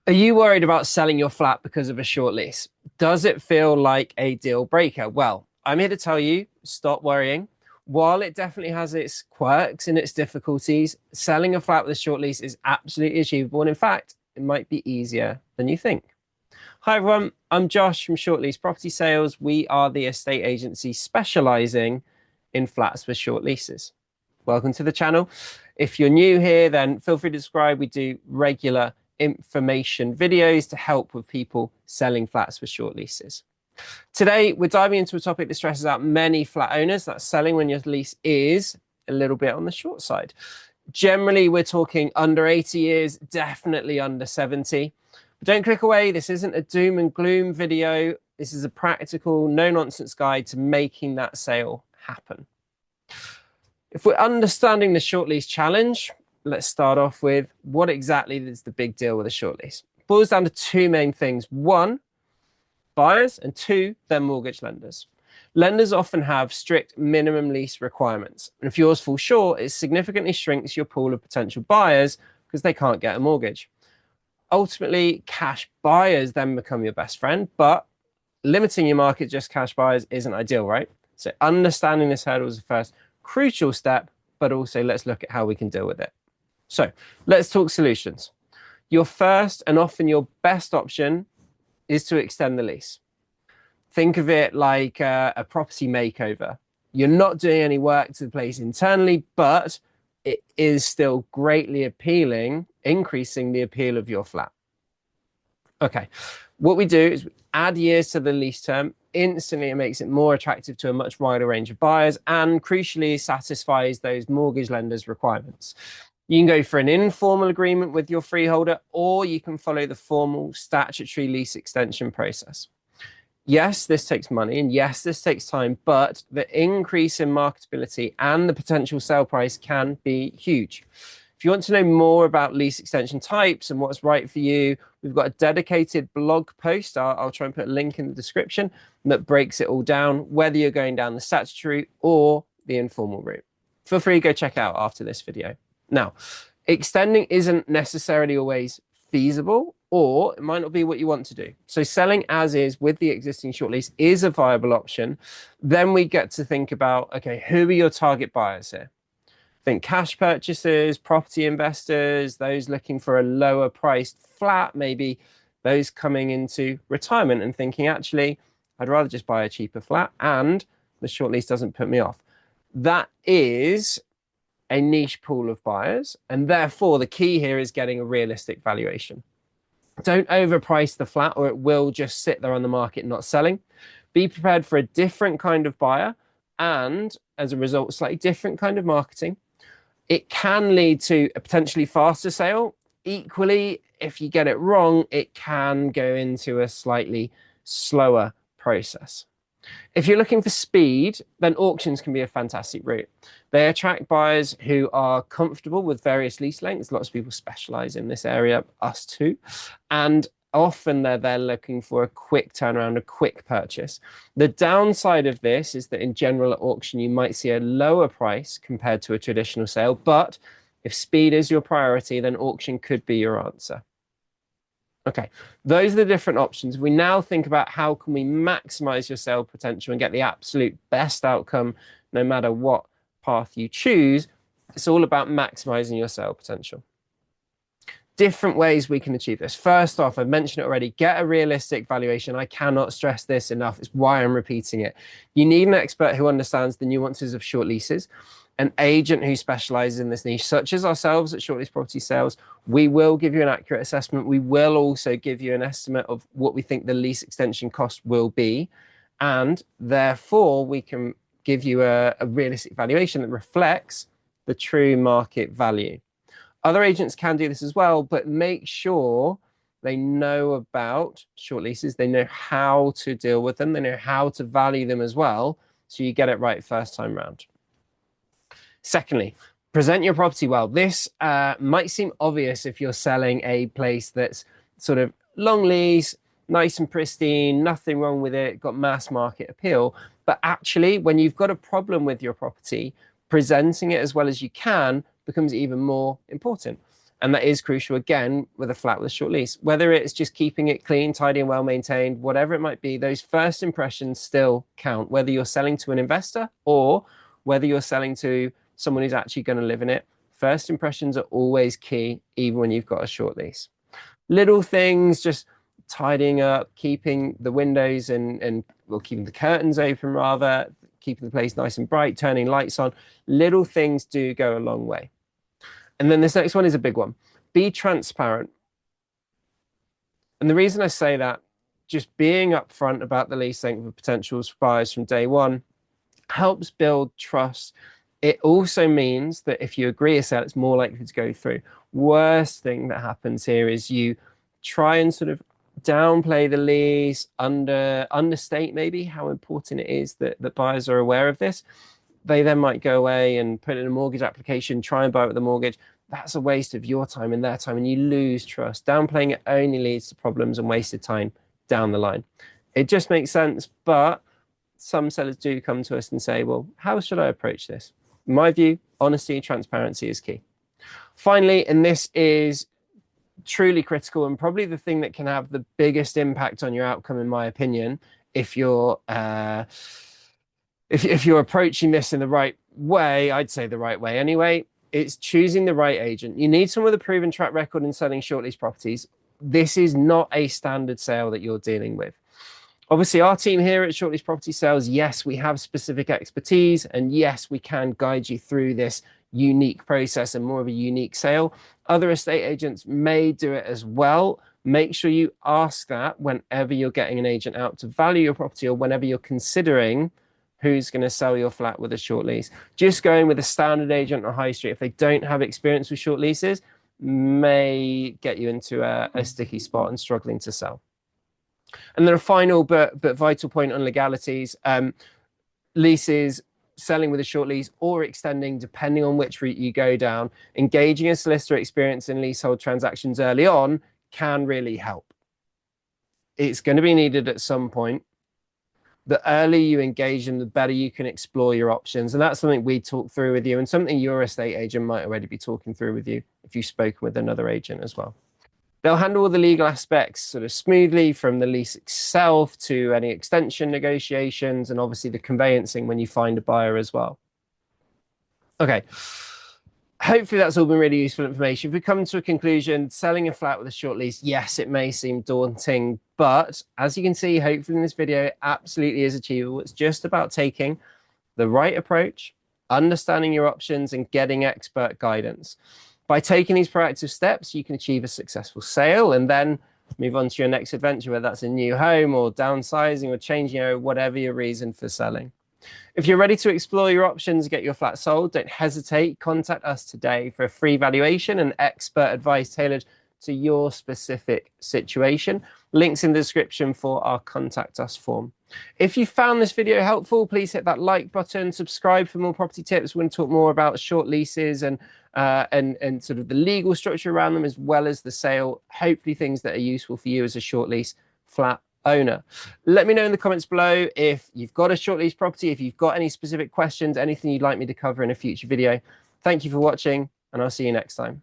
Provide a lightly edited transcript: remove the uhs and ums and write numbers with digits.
Are you worried about selling your flat because of a short lease? Does it feel like a deal breaker? Well, I'm here to tell you, stop worrying. While it definitely has its quirks and its difficulties, selling a flat with a short lease is absolutely achievable. And in fact, it might be easier than you think. Hi, everyone. I'm Josh from Short Lease Property Sales. We are the estate agency specializing in flats with short leases. Welcome to the channel. If you're new here, then feel free to subscribe. We do regular information videos to help with people selling flats with short leases. Today, we're diving into a topic that stresses out many flat owners. That's selling when your lease is a little bit on the short side. Generally, we're talking under 80 years, definitely under 70. But don't click away. This isn't a doom and gloom video. This is a practical, no-nonsense guide to making that sale happen. If we're understanding the short lease challenge, let's start off with what exactly is the big deal with a short lease. It boils down to two main things. One, buyers, and two, their mortgage lenders. Lenders often have strict minimum lease requirements. And if yours falls short, it significantly shrinks your pool of potential buyers because they can't get a mortgage. Ultimately, cash buyers then become your best friend, but limiting your market just cash buyers isn't ideal, right? So understanding this hurdle is the first crucial step, but also let's look at how we can deal with it. So let's talk solutions. Your first and often your best option is to extend the lease. Think of it like a property makeover. You're not doing any work to the place internally, but it is still greatly appealing, increasing the appeal of your flat. Okay, what we do is we add years to the lease term. Instantly, it makes it more attractive to a much wider range of buyers and crucially satisfies those mortgage lenders' requirements. You can go for an informal agreement with your freeholder, or you can follow the formal statutory lease extension process. Yes, this takes money, and yes, this takes time, but the increase in marketability and the potential sale price can be huge. If you want to know more about lease extension types and what's right for you, we've got a dedicated blog post. I'll try and put a link in the description that breaks it all down, whether you're going down the statutory or the informal route. Feel free to go check out after this video. Now, extending isn't necessarily always feasible, or it might not be what you want to do. So selling as is with the existing short lease is a viable option. Then we get to think about, okay, who are your target buyers here? Think cash purchasers, property investors, those looking for a lower priced flat, maybe those coming into retirement and thinking, actually, I'd rather just buy a cheaper flat and the short lease doesn't put me off. That is a niche pool of buyers, and therefore the key here is getting a realistic valuation. Don't overprice the flat or it will just sit there on the market not selling. Be prepared for a different kind of buyer and as a result, slightly different kind of marketing. It can lead to a potentially faster sale. Equally, if you get it wrong, it can go into a slightly slower process. If you're looking for speed, then auctions can be a fantastic route. They attract buyers who are comfortable with various lease lengths. Lots of people specialize in this area, us too. And often they're looking for a quick turnaround, a quick purchase. The downside of this is that in general at auction, you might see a lower price compared to a traditional sale. But if speed is your priority, then auction could be your answer. Okay, those are the different options. We now think about how can we maximize your sale potential and get the absolute best outcome no matter what path you choose. It's all about maximizing your sale potential. Different ways we can achieve this. First off, I've mentioned it already, get a realistic valuation. I cannot stress this enough. It's why I'm repeating it. You need an expert who understands the nuances of short leases, an agent who specializes in this niche, such as ourselves at Short Lease Property Sales. We will give you an accurate assessment. We will also give you an estimate of what we think the lease extension cost will be. And therefore, we can give you a realistic valuation that reflects the true market value. Other agents can do this as well, but make sure they know about short leases. They know how to deal with them. They know how to value them as well. So you get it right first time round. Secondly, present your property well. This might seem obvious if you're selling a place that's sort of long lease, nice and pristine, nothing wrong with it, got mass market appeal. But actually, when you've got a problem with your property, presenting it as well as you can becomes even more important. And that is crucial again with a flat with a short lease. Whether it's just keeping it clean, tidy, and well maintained, whatever it might be, those first impressions still count, whether you're selling to an investor or whether you're selling to someone who's actually going to live in it. First impressions are always key, even when you've got a short lease. Little things, just tidying up, keeping the windows and well, keeping the curtains open rather, keeping the place nice and bright, turning lights on. Little things do go a long way. And then this next one is a big one. Be transparent. And the reason I say that, just being upfront about the lease length with potential buyers from day one helps build trust. It also means that if you agree a sale, it's more likely to go through. Worst thing that happens here is you try and sort of downplay the lease, understate maybe how important it is that buyers are aware of this. They then might go away and put in a mortgage application, try and buy it with a mortgage. That's a waste of your time and their time, and you lose trust. Downplaying it only leads to problems and wasted time down the line. It just makes sense, but some sellers do come to us and say, well, how should I approach this? In my view, honesty and transparency is key. Finally, and this is truly critical and probably the thing that can have the biggest impact on your outcome, in my opinion, if you're approaching this in the right way, I'd say the right way anyway, it's choosing the right agent. You need someone with a proven track record in selling short lease properties. This is not a standard sale that you're dealing with. Obviously, our team here at Short Lease Property Sales, yes, we have specific expertise, and yes, we can guide you through this unique process and more of a unique sale. Other estate agents may do it as well. Make sure you ask that whenever you're getting an agent out to value your property or whenever you're considering who's going to sell your flat with a short lease. Just going with a standard agent or high street, if they don't have experience with short leases, may get you into a sticky spot and struggling to sell. And then a final but vital point on legalities, leases, selling with a short lease or extending, depending on which route you go down, engaging a solicitor experienced in leasehold transactions early on can really help. It's going to be needed at some point. The earlier you engage them, the better you can explore your options. And that's something we talk through with you and something your estate agent might already be talking through with you if you've spoken with another agent as well. They'll handle all the legal aspects sort of smoothly, from the lease itself to any extension negotiations and obviously the conveyancing when you find a buyer as well. Okay, hopefully that's all been really useful information. If we come to a conclusion, selling a flat with a short lease, yes, it may seem daunting, but as you can see, hopefully in this video, it absolutely is achievable. It's just about taking the right approach, understanding your options, and getting expert guidance. By taking these proactive steps, you can achieve a successful sale and then move on to your next adventure, whether that's a new home or downsizing or changing, whatever your reason for selling. If you're ready to explore your options, get your flat sold, don't hesitate. Contact us today for a free valuation and expert advice tailored to your specific situation. Links in the description for our contact us form. If you found this video helpful, please hit that like button, subscribe for more property tips. We're going to talk more about short leases and sort of the legal structure around them, as well as the sale. Hopefully things that are useful for you as a short lease flat owner. Let me know in the comments below if you've got a short lease property, if you've got any specific questions, anything you'd like me to cover in a future video. Thank you for watching, and I'll see you next time.